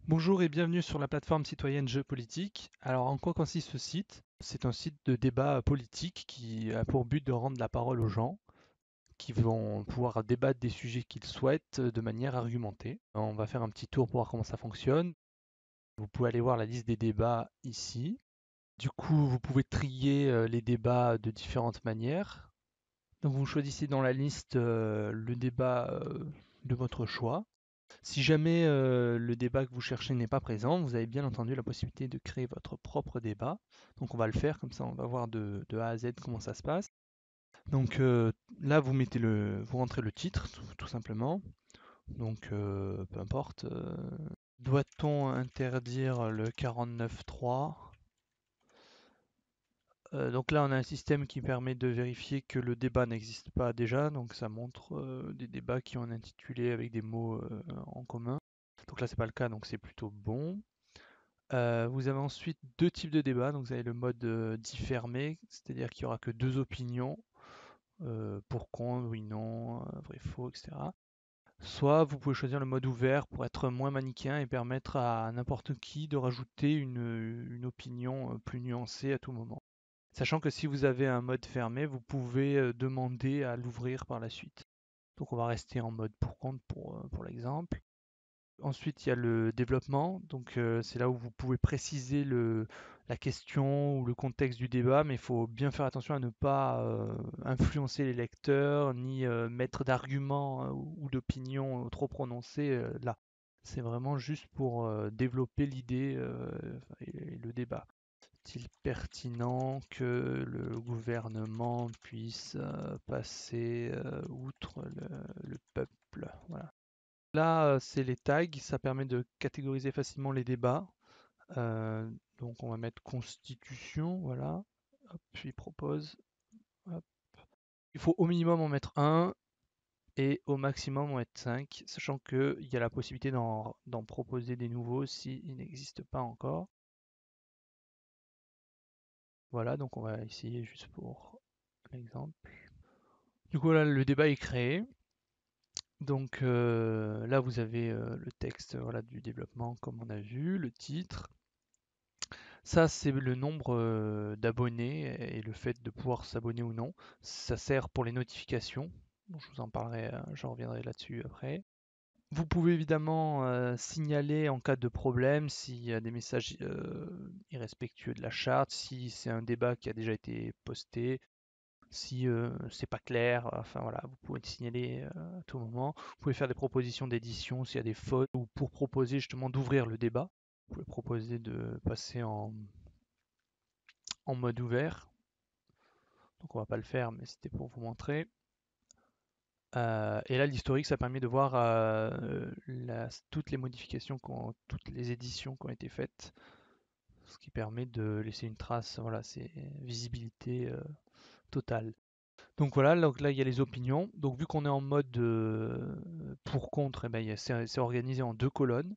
Bonjour et bienvenue sur la plateforme citoyenne Jeux Politiques. Alors, en quoi consiste ce site? C'est un site de débat politique qui a pour but de rendre la parole aux gens qui vont pouvoir débattre des sujets qu'ils souhaitent de manière argumentée. On va faire un petit tour pour voir comment ça fonctionne. Vous pouvez aller voir la liste des débats ici. Du coup, vous pouvez trier les débats de différentes manières. Donc, vous choisissez dans la liste le débat de votre choix. Si jamais le débat que vous cherchez n'est pas présent, vous avez bien entendu la possibilité de créer votre propre débat. Donc on va le faire, comme ça on va voir de A à Z comment ça se passe. Donc là vous rentrez le titre tout simplement. Donc peu importe. Doit-on interdire le 49.3? Donc là on a un système qui permet de vérifier que le débat n'existe pas déjà. Donc ça montre des débats qui ont un intitulé avec des mots en commun. Donc là, c'est pas le cas, donc c'est plutôt bon. Vous avez ensuite deux types de débats. Donc vous avez le mode dit fermé, c'est-à-dire qu'il n'y aura que deux opinions, pour, contre, oui, non, vrai, faux, etc. Soit vous pouvez choisir le mode ouvert pour être moins manichéen et permettre à n'importe qui de rajouter une opinion plus nuancée à tout moment. Sachant que si vous avez un mode fermé, vous pouvez demander à l'ouvrir par la suite. Donc on va rester en mode pour compte pour l'exemple. Ensuite, il y a le développement. Donc, c'est là où vous pouvez préciser la question ou le contexte du débat, mais il faut bien faire attention à ne pas influencer les lecteurs ni mettre d'arguments ou d'opinions trop prononcées là. C'est vraiment juste pour développer l'idée et le débat. Est-il pertinent que le gouvernement puisse passer outre le peuple? Voilà. Là, c'est les tags, ça permet de catégoriser facilement les débats. Euh, donc on va mettre constitution, voilà. Hop, puis propose. Hop. Il faut au minimum en mettre un et au maximum en mettre 5, sachant qu'il y a la possibilité d'en proposer des nouveaux s'ils n'existent pas encore. Voilà, donc on va essayer juste pour l'exemple. Du coup là, le débat est créé. Donc là, vous avez le texte voilà, du développement comme on a vu, le titre. Ça, c'est le nombre d'abonnés et le fait de pouvoir s'abonner ou non. Ça sert pour les notifications. Bon, je vous en parlerai, j'en reviendrai là-dessus après. Vous pouvez évidemment signaler en cas de problème s'il y a des messages irrespectueux de la charte, si c'est un débat qui a déjà été posté, si c'est pas clair, enfin voilà, vous pouvez le signaler à tout moment. Vous pouvez faire des propositions d'édition s'il y a des fautes ou pour proposer justement d'ouvrir le débat. Vous pouvez proposer de passer en mode ouvert. Donc on va pas le faire, mais c'était pour vous montrer. Et là, l'historique, ça permet de voir toutes les modifications, toutes les éditions qui ont été faites, ce qui permet de laisser une trace. Voilà, c'est visibilité totale. Donc voilà, donc là il y a les opinions. Donc vu qu'on est en mode pour contre, eh ben, c'est organisé en deux colonnes.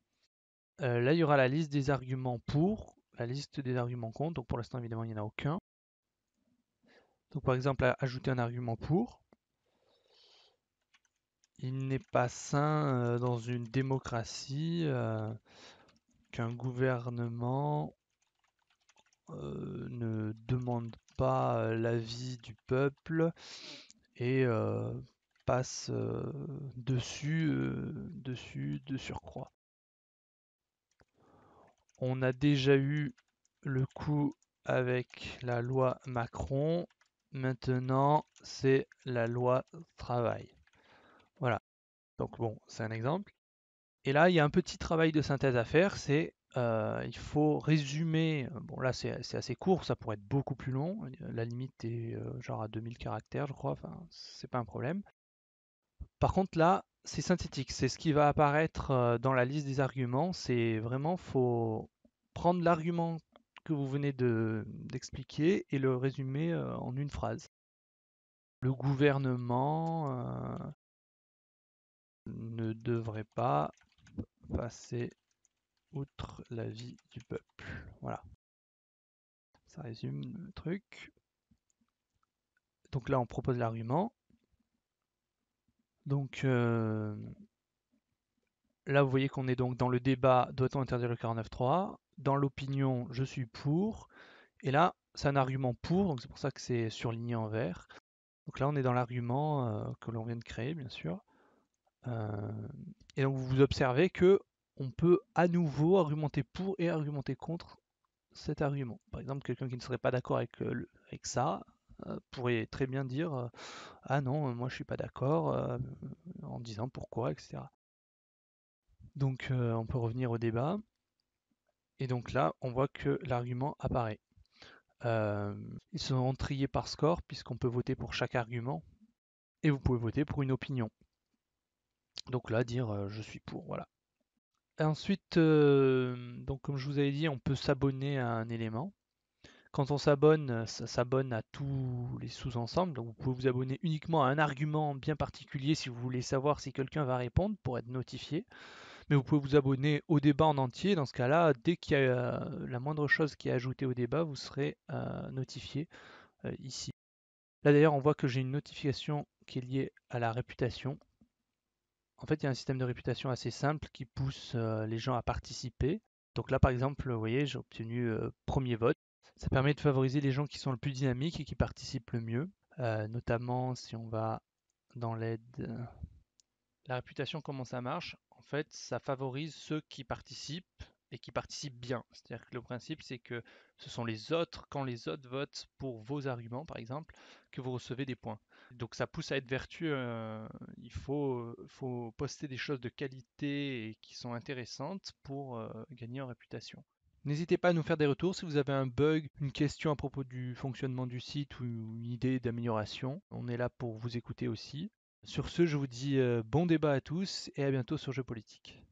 Là il y aura la liste des arguments pour, la liste des arguments contre. Donc pour l'instant évidemment il n'y en a aucun. Donc par exemple ajouter un argument pour. Il n'est pas sain dans une démocratie qu'un gouvernement ne demande pas l'avis du peuple et passe dessus de surcroît. On a déjà eu le coup avec la loi Macron. Maintenant, c'est la loi travail. Voilà. Donc bon, c'est un exemple. Et là, il y a un petit travail de synthèse à faire, c'est il faut résumer, bon là c'est assez court, ça pourrait être beaucoup plus long, la limite est genre à 2000 caractères je crois, enfin c'est pas un problème. Par contre là, c'est synthétique, c'est ce qui va apparaître dans la liste des arguments, c'est vraiment, faut prendre l'argument que vous venez d'expliquer et le résumer en une phrase. Le gouvernement ne devrait pas passer outre l'avis du peuple. Voilà, ça résume le truc. Donc là, on propose l'argument. Donc Là, vous voyez qu'on est donc dans le débat, doit-on interdire le 49.3? Dans l'opinion, je suis pour. Et là, c'est un argument pour, donc c'est pour ça que c'est surligné en vert. Donc là, on est dans l'argument que l'on vient de créer, bien sûr. Et donc, vous observez que on peut à nouveau argumenter pour et argumenter contre cet argument. Par exemple, quelqu'un qui ne serait pas d'accord avec ça pourrait très bien dire ah non, moi je suis pas d'accord, en disant pourquoi, etc. Donc on peut revenir au débat. Et donc là, on voit que l'argument apparaît. Euh, Ils sont triés par score puisqu'on peut voter pour chaque argument et vous pouvez voter pour une opinion. Donc là, dire je suis pour, voilà. Et ensuite, donc comme je vous avais dit, on peut s'abonner à un élément. Quand on s'abonne, ça s'abonne à tous les sous-ensembles. Donc vous pouvez vous abonner uniquement à un argument bien particulier si vous voulez savoir si quelqu'un va répondre pour être notifié. Mais vous pouvez vous abonner au débat en entier. Dans ce cas-là, dès qu'il y a la moindre chose qui est ajoutée au débat, vous serez notifié ici. Là d'ailleurs, on voit que j'ai une notification qui est liée à la réputation. En fait, il y a un système de réputation assez simple qui pousse les gens à participer. Donc là, par exemple, vous voyez, j'ai obtenu premier vote. Ça permet de favoriser les gens qui sont le plus dynamiques et qui participent le mieux. Notamment si on va dans l'aide. La réputation, comment ça marche? En fait, ça favorise ceux qui participent et qui participent bien. C'est-à-dire que le principe, c'est que ce sont les autres, quand les autres votent pour vos arguments, par exemple, que vous recevez des points. Donc ça pousse à être vertueux. Il faut poster des choses de qualité et qui sont intéressantes pour gagner en réputation. N'hésitez pas à nous faire des retours si vous avez un bug, une question à propos du fonctionnement du site ou une idée d'amélioration. On est là pour vous écouter aussi. Sur ce, je vous dis bon débat à tous et à bientôt sur Jeux Politique.